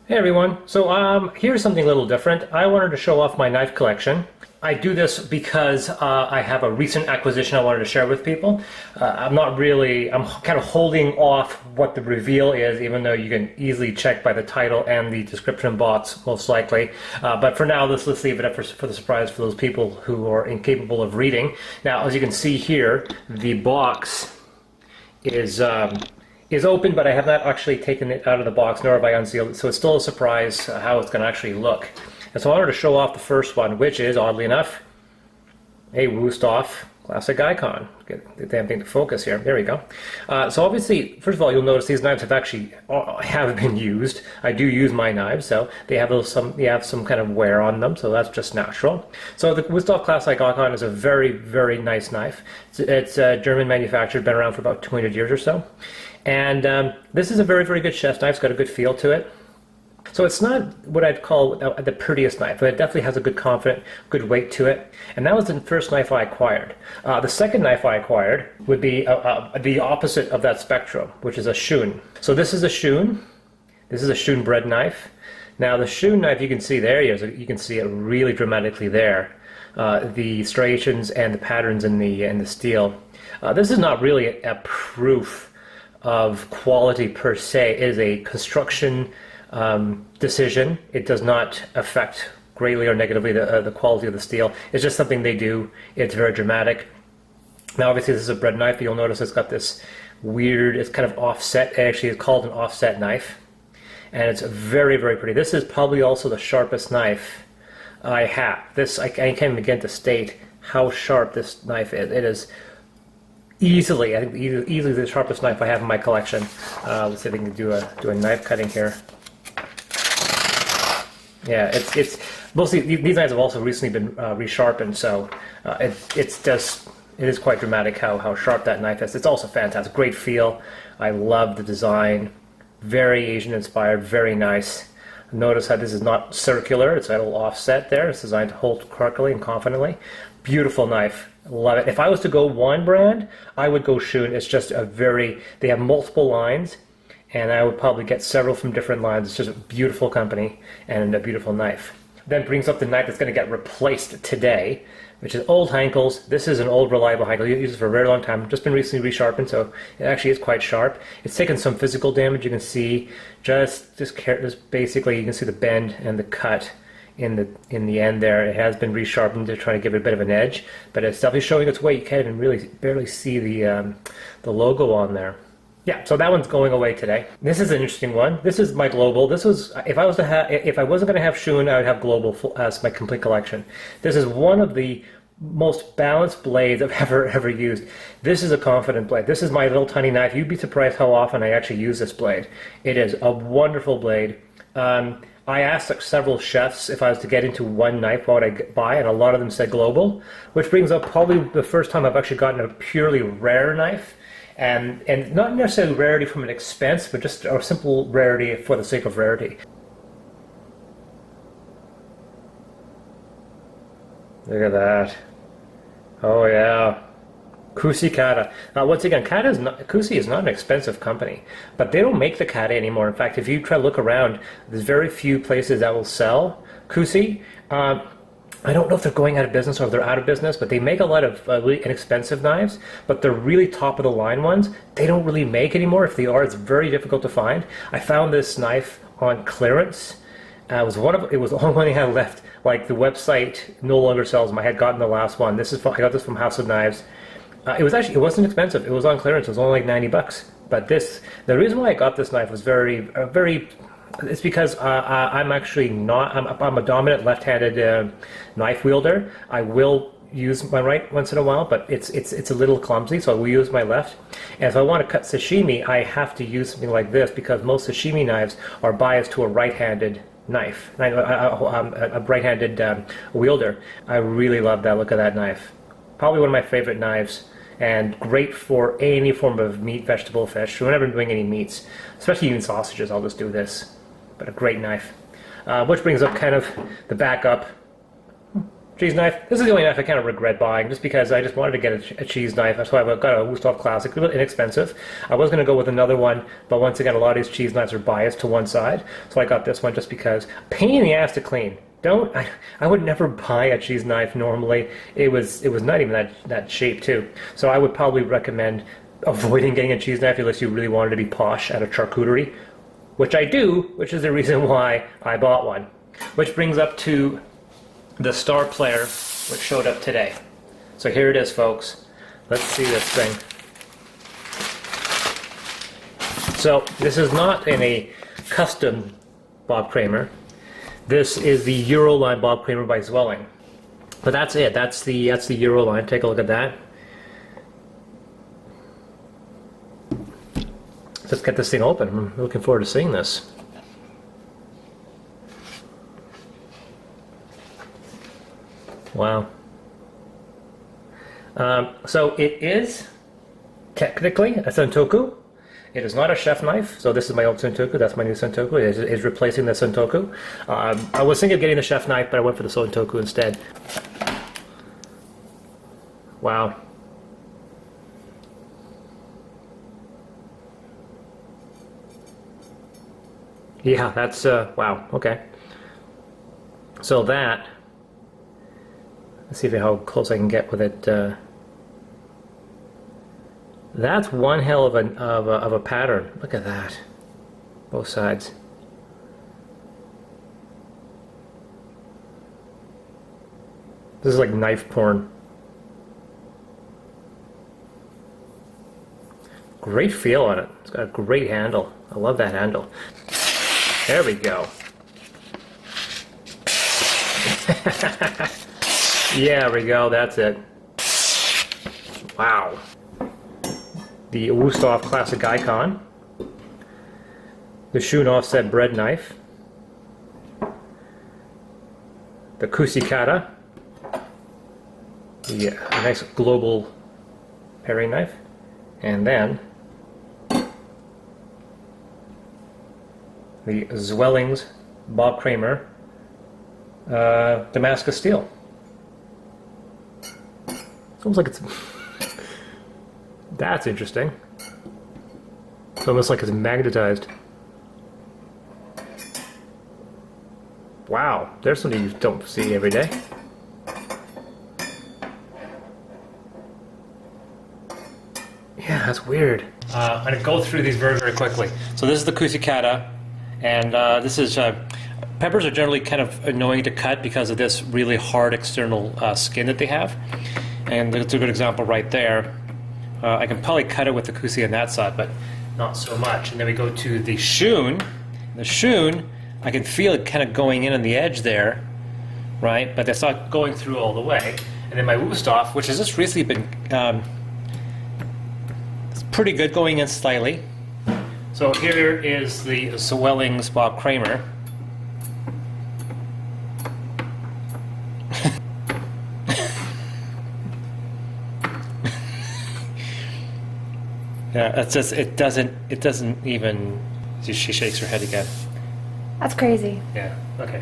Hey everyone, so here's something a little different. I wanted to show off my knife collection. I do this because I have a recent acquisition I wanted to share with people. I'm kind of holding off what the reveal is, even though you can easily check by the title and the description box, most likely. But for now, let's leave it up for the surprise for those people who are incapable of reading. Now, as you can see here, the box is open, but I have not actually taken it out of the box, nor have I unsealed it, so it's still a surprise how it's going to actually look. And so I wanted to show off the first one, which is, oddly enough, a Wusthof Classic Icon. Get the damn thing to focus here. There we go. So obviously, first of all, you'll notice these knives have been used. I do use my knives, so they have some kind of wear on them, so that's just natural. So the Wusthof Classic Icon is a very, very nice knife. It's German manufactured, been around for about 200 years or so. And this is a very, very good chef's knife. It's got a good feel to it. So it's not what I'd call the prettiest knife, but it definitely has a good confident, good weight to it. And that was the first knife I acquired. The second knife I acquired would be the opposite of that spectrum, which is a Shun. So this is a Shun. This is a Shun bread knife. Now the Shun knife, you can see there, you can see it really dramatically there. The striations and the patterns in the steel. This is not really a proof of quality per se. It is a construction decision. It does not affect greatly or negatively the quality of the steel. It's just something they do. It's very dramatic. Now obviously this is a bread knife. You'll notice it's got this weird, it's kind of offset. Actually it's called an offset knife. And it's very, very pretty. This is probably also the sharpest knife I have. I can't even begin to state how sharp this knife is. It is easily the sharpest knife I have in my collection. Let's see if we can do a knife cutting here. Yeah, it's mostly these knives have also recently been resharpened, so it is quite dramatic how sharp that knife is. It's also fantastic, great feel. I love the design, very Asian inspired, very nice. Notice how this is not circular; it's a little offset there. It's designed to hold correctly and confidently. Beautiful knife. Love it. If I was to go one brand, I would go Shun. It's just they have multiple lines, and I would probably get several from different lines. It's just a beautiful company and a beautiful knife. Then brings up the knife that's going to get replaced today, which is old Henckels. This is an old reliable Henkel. You use it for a very long time. Just been recently resharpened, so it actually is quite sharp. It's taken some physical damage. You can see just basically you can see the bend and the cut in the end there. It has been resharpened to try to give it a bit of an edge, but it's definitely showing its weight. You can't even really barely see the logo on there. Yeah, so that one's going away today. This is an interesting one. This is my global. This was if I wasn't going to have Shun, I would have global as my complete collection. This is one of the most balanced blades I've ever used. This is a confident blade. This is my little tiny knife. You'd be surprised how often I actually use this blade. It is a wonderful blade. I asked several chefs if I was to get into one knife, what would I buy, and a lot of them said global, which brings up probably the first time I've actually gotten a purely rare knife, and not necessarily rarity from an expense, but just a simple rarity for the sake of rarity. Look at that. Oh yeah. Kussi Kata. Now, once again, Kussi is not an expensive company, but they don't make the Kata anymore. In fact, if you try to look around, there's very few places that will sell Kussi. I don't know if they're going out of business or if they're out of business, but they make a lot of really inexpensive knives, but the really top of the line ones, they don't really make anymore. If they are, it's very difficult to find. I found this knife on clearance. It was the only one they had left. Like, the website no longer sells them. I had gotten the last one. I got this from House of Knives. It wasn't expensive. It was on clearance. It was only like 90 bucks. But the reason why I got this knife was it's because I'm actually not, I'm a dominant left-handed knife wielder. I will use my right once in a while, but it's a little clumsy, so I will use my left. And if I want to cut sashimi, I have to use something like this because most sashimi knives are biased to a right-handed knife, a right-handed wielder. I really love that look of that knife. Probably one of my favorite knives, and great for any form of meat, vegetable, fish. Whenever I'm doing any meats, especially even sausages, I'll just do this. But a great knife. Which brings up kind of the backup. cheese knife. This is the only knife I kind of regret buying, just because I just wanted to get a cheese knife. That's why I got a Wusthof Classic, a little inexpensive. I was going to go with another one, but once again, a lot of these cheese knives are biased to one side, so I got this one just because. Pain in the ass to clean. I would never buy a cheese knife normally. It was not even that shape too. So I would probably recommend avoiding getting a cheese knife unless you really wanted to be posh at a charcuterie, which I do, which is the reason why I bought one. Which brings up to the star player, which showed up today. So here it is, folks. Let's see this thing. So this is not in a custom Bob Kramer. This is the Euroline Bob Kramer by Zwilling. But that's it. That's the Euroline. Take a look at that. Let's get this thing open. I'm looking forward to seeing this. Wow. So it is technically a Santoku. It is not a chef knife, so this is my old Santoku. That's my new Santoku. It is replacing the Santoku. I was thinking of getting the chef knife, but I went for the Santoku instead. Wow. Yeah, that's, wow, okay. So that, let's see how close I can get with it. That's one hell of a pattern. Look at that. Both sides. This is like knife porn. Great feel on it. It's got a great handle. I love that handle. There we go. Yeah, there we go. That's it. Wow. The Wusthof Classic Ikon. The Shun offset bread knife. The Kussi Kata. The nice global paring knife. And then the Zwilling's Bob Kramer Damascus steel. It's almost like it's... That's interesting. It's almost like it's magnetized. Wow, there's something you don't see every day. Yeah, that's weird. I'm going to go through these very, very quickly. So this is the Kussi Kata, and this is... peppers are generally kind of annoying to cut because of this really hard external skin that they have. And that's a good example right there. I can probably cut it with the Kussi on that side, but not so much. And then we go to the Shun. The Shun, I can feel it kind of going in on the edge there, right? But that's not going through all the way. And then my Wusthof, which has just recently been it's pretty good going in slightly. So here is the Zwilling's Bob Kramer. Yeah, that's just, it doesn't even, she shakes her head again. That's crazy. Yeah, okay.